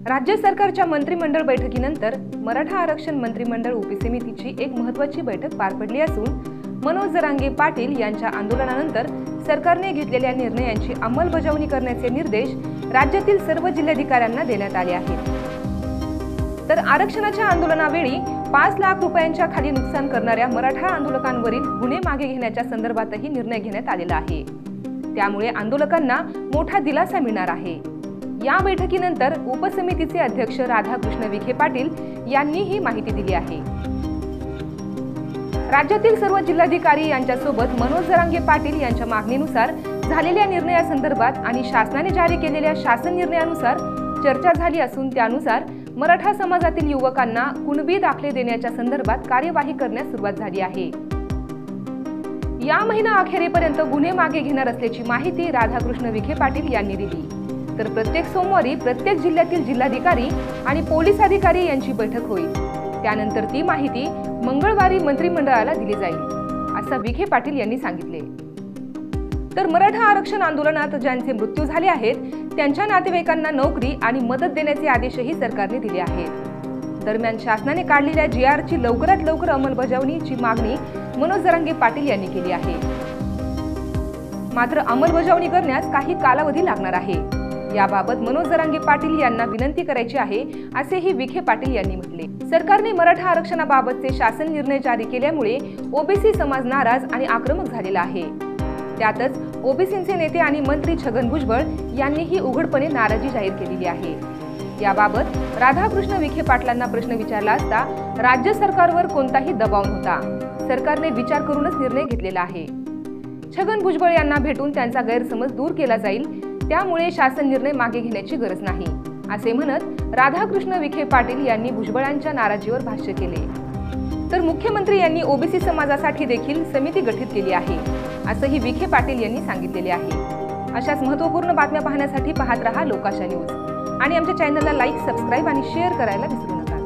राज्य सरकारच्या मंत्रिमंडळ बैठकीनंतर मराठा आरक्षण मंत्रिमंडळ उपसमितीची एक महत्त्वाची बैठक पार पडली असून मनोज जरांगे पाटील यांच्या आंदोलनानंतर सरकारने घेतलेल्या निर्णयांची अंमलबजावणी करण्याचे निर्देश राज्यातील सर्व जिल्हाधिकाऱ्यांना देण्यात आले आहेत। तर आरक्षणाच्या आंदोलनावेळी 5 लाख रुपयांच्या खाली नुकसान करणाऱ्या मराठा आंदोलकांवरील गुन्हे मागे घेण्याच्या संदर्भातही निर्णय घेण्यात आलेला आहे। त्यामुळे आंदोलकांना मोठा दिलासा मिळणार आहे। या बैठकीनंतर उपसमितीचे अध्यक्ष राधाकृष्ण विखे पाटील यांनी ही माहिती दिली आहे। राज्यातील सर्व जिल्हाधिकारी यांच्यासोबत मनोज जरांगे पाटील यांच्या मागणीनुसार झालेल्या निर्णयासंदर्भात आणि शासनाने जारी केलेल्या शासन निर्णयानुसार चर्चा झाली असून त्यानुसार मराठा समाजातील युवकांना कुणबी दाखले देण्याच्या संदर्भात कार्यवाही करण्यास सुरुवात झाली आहे। या महिना अखेरीपर्यंत गुन्हे मागे घेणार असल्याची माहिती राधाकृष्ण विखे पाटील यांनी दिली। तर प्रत्येक सोमवारी प्रत्येक जिल्ह्यातील जिल्हाधिकारी आणि पोलीस अधिकारी यांची बैठक होईल। त्यानंतर ती माहिती मंगळवारी मंत्रिमंडळाला दिली जाईल, असं विखे पाटील यांनी सांगितले। तर मराठा आरक्षण आंदोलनात ज्यांचे मृत्यू झाले आहेत त्यांच्या नातेवाईकांना नोकरी आणि मदत देण्याचे आदेशही सरकारने दिले आहेत। दरम्यान शासनाने काढलेल्या GRची लवकरात लवकर अंमलबजावणीची मागणी मनोज जरांगे पाटील यांनी केली आहे। मात्र अंमलबजावणी करण्यास काही कालावधी लागणार आहे। याबाबत मनोज जरांगे पाटील यांना विनंती करायची आहे, असेही विखे पाटील यांनी म्हटले। सरकारने मराठा आरक्षणाबाबतचे शासन निर्णय जारी केल्यामुळे ओबीसी समाज नाराज आणि आक्रमक झालेला आहे। त्यातच ओबीसीचे नेते आणि मंत्री छगन भुजबळ यांनीही उघडपणे नाराजी जाहीर केलेली आहे। याबाबत राधाकृष्ण विखे पाटलांना प्रश्न विचारला असता राज्य सरकारवर कोणताही दबाव नव्हता, सरकारने विचार करूनच निर्णय घेतलेला आहे। छगन भुजबळ यांना भेटून त्यांचा गैरसमज दूर केला जाईल, त्यामुळे शासन निर्णय मागे घेण्याची गरज नाही, असे म्हणत राधाकृष्ण विखे पाटील यांनी भुजबळांच्या नाराजीवर भाष्य केले। तर मुख्यमंत्री यांनी ओबीसी समाजासाठी देखील समिती गठीत केली आहे, असंही विखे पाटील यांनी सांगितलेले आहे। अशाच महत्त्वपूर्ण बातम्या पाहण्यासाठी पाहत रहा लोकाशा न्यूज आणि आमच्या चॅनलला लाईक, सबस्क्राईब आणि शेअर करायला विसरू नका।